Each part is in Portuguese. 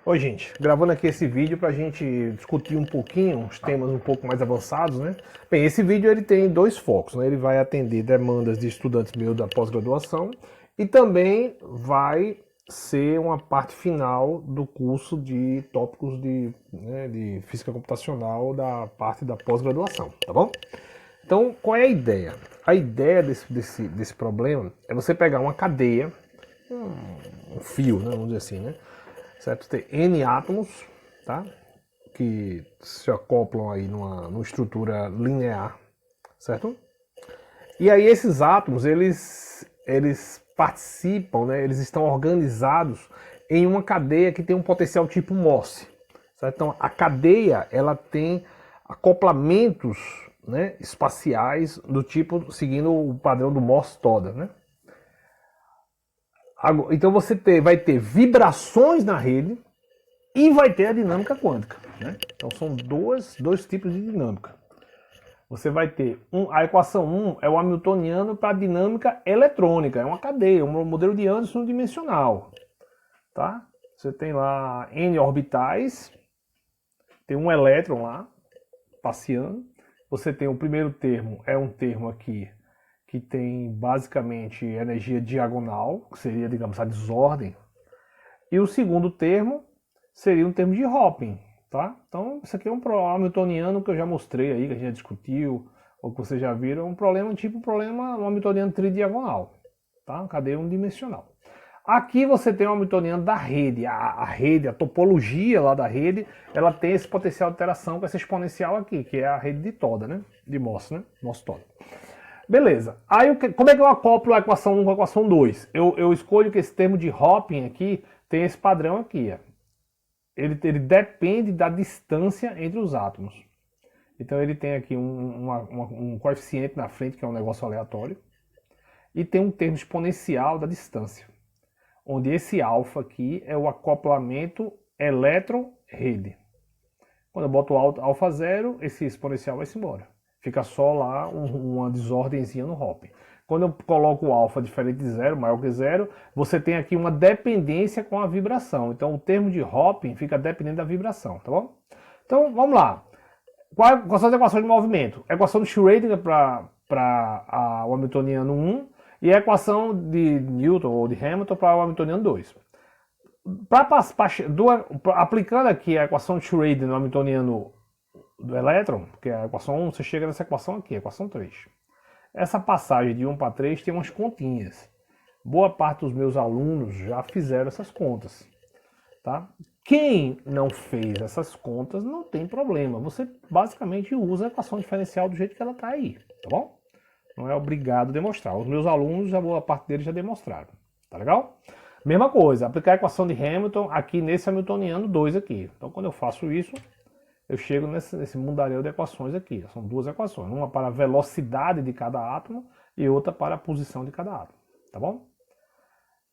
Oi, gente, gravando aqui esse vídeo para a gente discutir um pouquinho, uns temas um pouco mais avançados, né? Bem, esse vídeo ele tem dois focos, né? Ele vai atender demandas de estudantes meus da pós-graduação e também vai ser uma parte final do curso de tópicos de física computacional da parte da pós-graduação, tá bom? Então, qual é a ideia? A ideia desse problema é você pegar uma cadeia, um fio, né, vamos dizer assim, né? Certo? Tem N átomos, tá? Que se acoplam aí numa estrutura linear, certo? E aí esses átomos, eles participam, né? Eles estão organizados em uma cadeia que tem um potencial tipo Morse. Certo? Então a cadeia, ela tem acoplamentos, né, espaciais do tipo seguindo o padrão do Morse toda, né? Então você vai ter vibrações na rede e vai ter a dinâmica quântica, né? Então são dois tipos de dinâmica. Você vai ter a equação 1 é o hamiltoniano para a dinâmica eletrônica, é uma cadeia, um modelo de Anderson dimensional, tá? Você tem lá n orbitais, tem um elétron lá passeando. Você tem o primeiro termo, é um termo aqui que tem basicamente energia diagonal, que seria, digamos, a desordem. E o segundo termo seria um termo de Hopper, tá? Então, isso aqui é um hamiltoniano que eu já mostrei aí, que a gente já discutiu, ou que vocês já viram, um problema tipo problema um hamiltoniano tridiagonal, tá? Uma cadeia unidimensional. Aqui você tem um hamiltoniano da rede, a rede, a topologia lá da rede, ela tem esse potencial de interação com essa exponencial aqui, que é a rede de Toda, né? De Morse, né? Morse Toda. Beleza. Aí, como é que eu acoplo a equação 1 com a equação 2? Eu escolho que esse termo de Hopper aqui tem esse padrão aqui, ó. Ele depende da distância entre os átomos. Então ele tem aqui um coeficiente na frente, que é um negócio aleatório, e tem um termo exponencial da distância, onde esse alfa aqui é o acoplamento elétron-rede. Quando eu boto alfa zero, esse exponencial vai-se embora. Fica só lá uma desordemzinha no Hopper. Quando eu coloco o alfa diferente de zero, maior que zero, você tem aqui uma dependência com a vibração. Então o termo de Hopper fica dependendo da vibração, tá bom? Então vamos lá. Quais são as equações de movimento? A equação de Schrödinger para o hamiltoniano 1 e a equação de Newton ou de Hamilton para o hamiltoniano 2. Aplicando aqui a equação de Schrödinger no hamiltoniano do elétron, que é a equação 1, você chega nessa equação aqui, a equação 3. Essa passagem de 1 para 3 tem umas continhas. Boa parte dos meus alunos já fizeram essas contas, tá? Quem não fez essas contas não tem problema. Você basicamente usa a equação diferencial do jeito que ela está aí, tá bom? Não é obrigado a demonstrar. Os meus alunos, já boa parte deles já demonstraram, tá legal? Mesma coisa, aplicar a equação de Hamilton aqui nesse hamiltoniano 2 aqui. Então quando eu faço isso, eu chego nesse mundaréu de equações aqui. São duas equações, uma para a velocidade de cada átomo e outra para a posição de cada átomo, tá bom?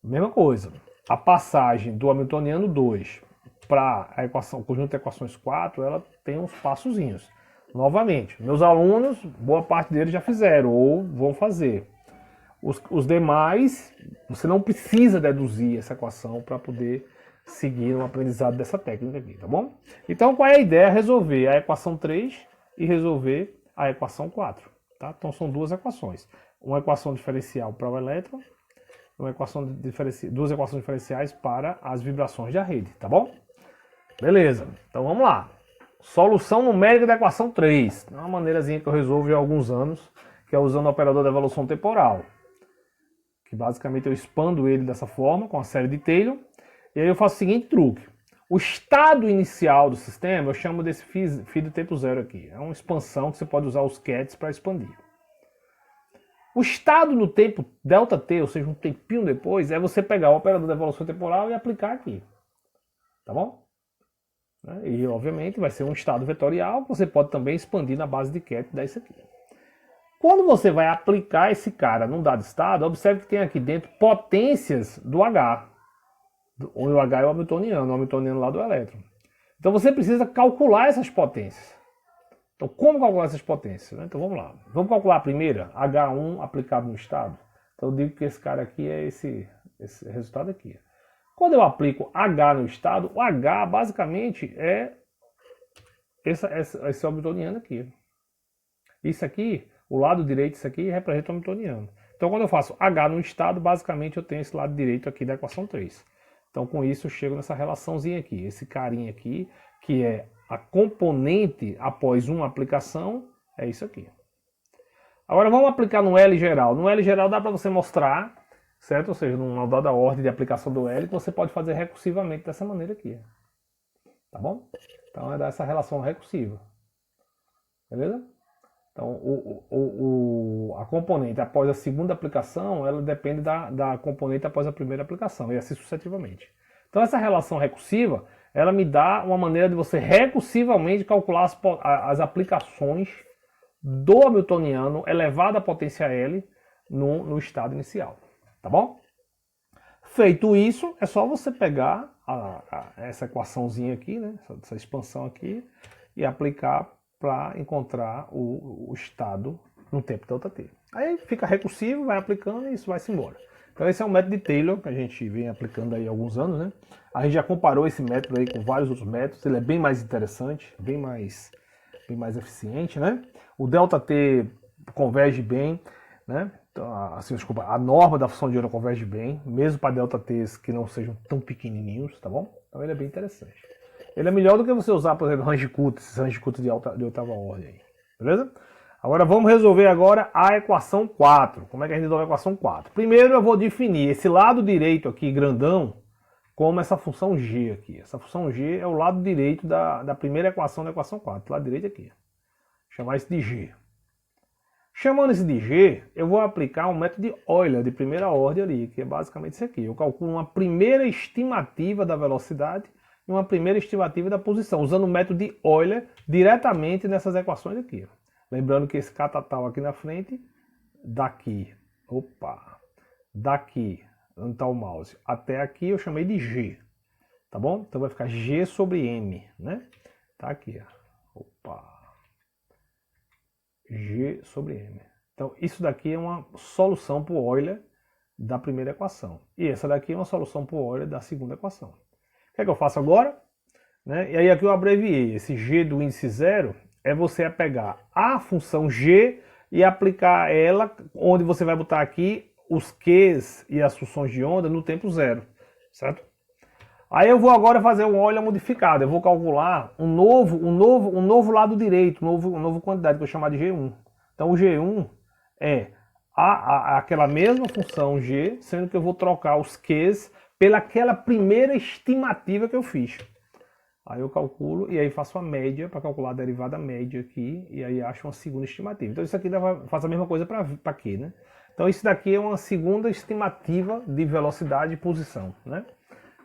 Mesma coisa, a passagem do hamiltoniano 2 para a equação, o conjunto de equações 4, ela tem uns passozinhos. Novamente, meus alunos, boa parte deles já fizeram ou vão fazer. Os demais, você não precisa deduzir essa equação para poder seguir um aprendizado dessa técnica aqui, tá bom? Então, qual é a ideia? Resolver a equação 3 e resolver a equação 4, tá? Então, são duas equações. Uma equação diferencial para o elétron, duas equações diferenciais para as vibrações da rede, tá bom? Beleza, então vamos lá. Solução numérica da equação 3. É uma maneirazinha que eu resolvo há alguns anos, que é usando o operador da evolução temporal. Que basicamente eu expando ele dessa forma, com a série de Taylor. E aí eu faço o seguinte truque. O estado inicial do sistema, eu chamo desse φ do tempo zero aqui. É uma expansão que você pode usar os cats para expandir. O estado no tempo ΔT, ou seja, um tempinho depois, é você pegar o operador da evolução temporal e aplicar aqui. Tá bom? E, obviamente, vai ser um estado vetorial que você pode também expandir na base de cat e dar isso aqui. Quando você vai aplicar esse cara num dado estado, observe que tem aqui dentro potências do H. O H é o hamiltoniano lá do elétron. Então você precisa calcular essas potências. Então como calcular essas potências? Então vamos lá. Vamos calcular a primeira, H1 aplicado no estado. Então eu digo que esse cara aqui é esse resultado aqui. Quando eu aplico H no estado, o H basicamente é esse hamiltoniano aqui. Isso aqui, o lado direito, isso aqui representa o hamiltoniano. Então quando eu faço H no estado, basicamente eu tenho esse lado direito aqui da equação 3. Então com isso eu chego nessa relaçãozinha aqui. Esse carinha aqui, que é a componente após uma aplicação, é isso aqui. Agora vamos aplicar no L geral. No L geral dá para você mostrar, certo? Ou seja, numa dada ordem de aplicação do L, que você pode fazer recursivamente dessa maneira aqui. Tá bom? Então é dessa relação recursiva. Beleza? Então a componente após a segunda aplicação, ela depende da componente após a primeira aplicação, e assim sucessivamente. Então essa relação recursiva, ela me dá uma maneira de você recursivamente calcular as aplicações do hamiltoniano elevado à potência L no estado inicial. Tá bom? Feito isso, é só você pegar essa equaçãozinha aqui, né, essa expansão aqui, e aplicar para encontrar o estado no tempo ΔT. Aí fica recursivo, vai aplicando e isso vai-se embora. Então esse é um método de Taylor que a gente vem aplicando aí há alguns anos, né? A gente já comparou esse método aí com vários outros métodos, ele é bem mais interessante, bem mais eficiente, né? O ΔT converge bem, né? Então, assim, desculpa, a norma da função de onda converge bem, mesmo para ΔTs que não sejam tão pequenininhos, tá bom? Então ele é bem interessante. Ele é melhor do que você usar, por exemplo, Range-Kut, esses Range-Kut de oitava ordem aí, beleza? Agora vamos resolver agora a equação 4. Como é que a gente resolve a equação 4? Primeiro eu vou definir esse lado direito aqui, grandão, como essa função g aqui. Essa função g é o lado direito da primeira equação da equação 4, lado direito aqui. Vou chamar isso de g. Chamando isso de g, eu vou aplicar um método de Euler de primeira ordem ali, que é basicamente isso aqui. Eu calculo uma primeira estimativa da velocidade e uma primeira estimativa da posição, usando o método de Euler diretamente nessas equações aqui. Lembrando que esse catatal aqui na frente, daqui, daqui, onde está o mouse, até aqui eu chamei de g, tá bom? Então vai ficar g sobre m, né? Tá aqui, ó. G sobre m. Então isso daqui é uma solução para o Euler da primeira equação. E essa daqui é uma solução para o Euler da segunda equação. O que é que eu faço agora? Né? E aí aqui eu abreviei. Esse g do índice zero é você pegar a função g e aplicar ela, onde você vai botar aqui os Qs e as funções de onda no tempo zero, certo? Aí eu vou agora fazer um Euler modificado, eu vou calcular um novo lado direito, uma nova quantidade que eu vou chamar de G1. Então o G1 é aquela mesma função g, sendo que eu vou trocar os Qs pelaquela primeira estimativa que eu fiz. Aí eu calculo e aí faço a média para calcular a derivada média aqui e aí acho uma segunda estimativa. Então isso aqui faz a mesma coisa para Q, né? Então isso daqui é uma segunda estimativa de velocidade e posição, né?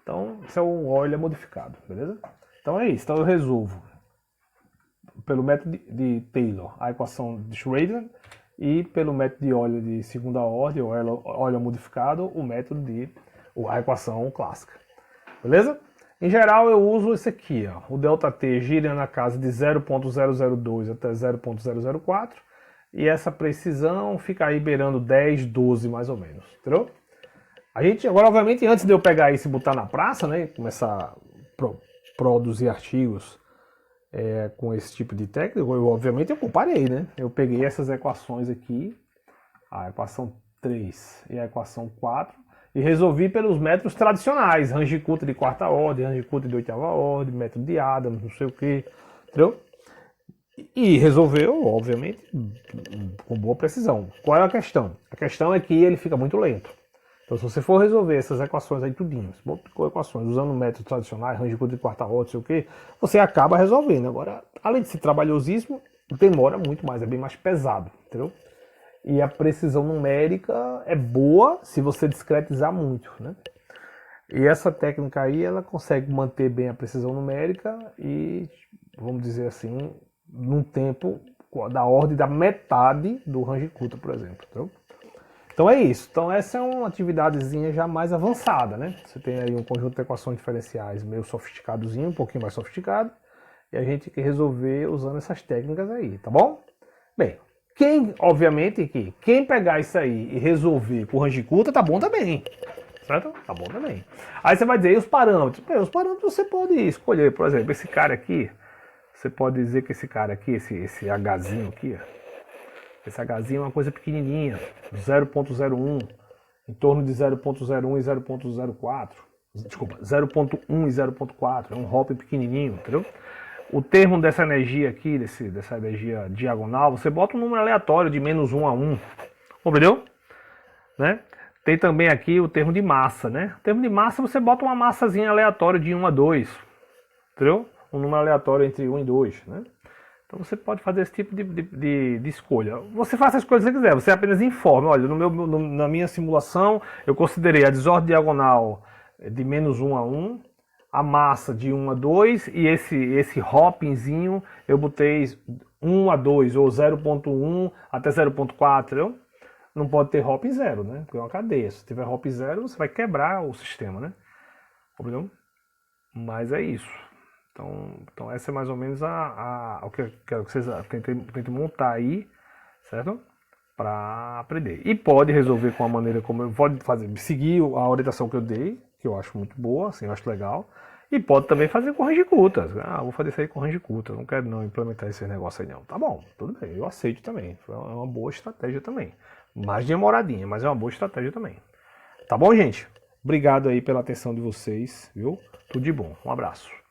Então isso é um Euler modificado, beleza? Então é isso. Então eu resolvo pelo método de Taylor a equação de Schrödinger e pelo método de Euler de segunda ordem, o Euler modificado, a equação clássica, beleza? Em geral eu uso esse aqui, ó, o ΔT gira na casa de 0.002 até 0.004 e essa precisão fica aí beirando 10, 12 mais ou menos, entendeu? A gente, agora obviamente antes de eu pegar isso e botar na praça, né, começar a produzir artigos com esse tipo de técnica, obviamente eu comparei, né? Eu peguei essas equações aqui, a equação 3 e a equação 4, e resolvi pelos métodos tradicionais, Range-Kut de quarta ordem, Range-Kut de oitava ordem, método de Adams, não sei o que, entendeu? E resolveu, obviamente, com boa precisão. Qual é a questão? A questão é que ele fica muito lento. Então se você for resolver essas equações aí tudinhas, equações usando métodos tradicionais, Range-Kut de quarta ordem, não sei o que, você acaba resolvendo. Agora, além de ser trabalhosíssimo, demora muito mais, é bem mais pesado, entendeu? E a precisão numérica é boa se você discretizar muito, né? E essa técnica aí, ela consegue manter bem a precisão numérica e, vamos dizer assim, num tempo da ordem da metade do Range-Kut, por exemplo, entendeu? Então é isso. Então essa é uma atividadezinha já mais avançada, né? Você tem aí um conjunto de equações diferenciais meio sofisticadozinho, um pouquinho mais sofisticado, e a gente tem que resolver usando essas técnicas aí, tá bom? Bem, obviamente, quem pegar isso aí e resolver por Range-Kut, tá bom também. Certo? Tá bom também. Aí você vai dizer, e os parâmetros? Bem, os parâmetros você pode escolher, por exemplo, esse cara aqui, você pode dizer que esse cara aqui, esse Hzinho aqui, esse Hzinho é uma coisa pequenininha, 0.01, em torno de 0.01 e 0.04. Desculpa, 0.1 e 0.4, é um hop pequenininho, entendeu? O termo dessa energia aqui, dessa energia diagonal, você bota um número aleatório de -1 a 1, compreendeu? Né? Tem também aqui o termo de massa, né? O termo de massa você bota uma massazinha aleatória de 1 a 2, entendeu? Um número aleatório entre 1 e 2, né? Então você pode fazer esse tipo de escolha. Você faça as coisas que você quiser, você apenas informe. Olha, na minha simulação eu considerei a desordem diagonal de -1 a 1, a massa de 1 a 2 e esse hoppingzinho eu botei 1 a 2 ou 0.1 até 0.4, entendeu? Não pode ter hop 0, né? Porque é uma cadeia. Se tiver hop 0, você vai quebrar o sistema, né? Entendeu? Mas é isso. Então essa é mais ou menos o que eu quero que vocês tentem montar aí, certo? Para aprender. E pode resolver com a maneira como eu pode fazer, seguir a orientação que eu dei, que eu acho muito boa, assim, eu acho legal. E pode também fazer com range de cutas. Vou fazer isso aí com range de cutas. Não quero não implementar esse negócio aí não. Tá bom, tudo bem, eu aceito também. É uma boa estratégia também. Mais demoradinha, mas é uma boa estratégia também. Tá bom, gente? Obrigado aí pela atenção de vocês, viu? Tudo de bom. Um abraço.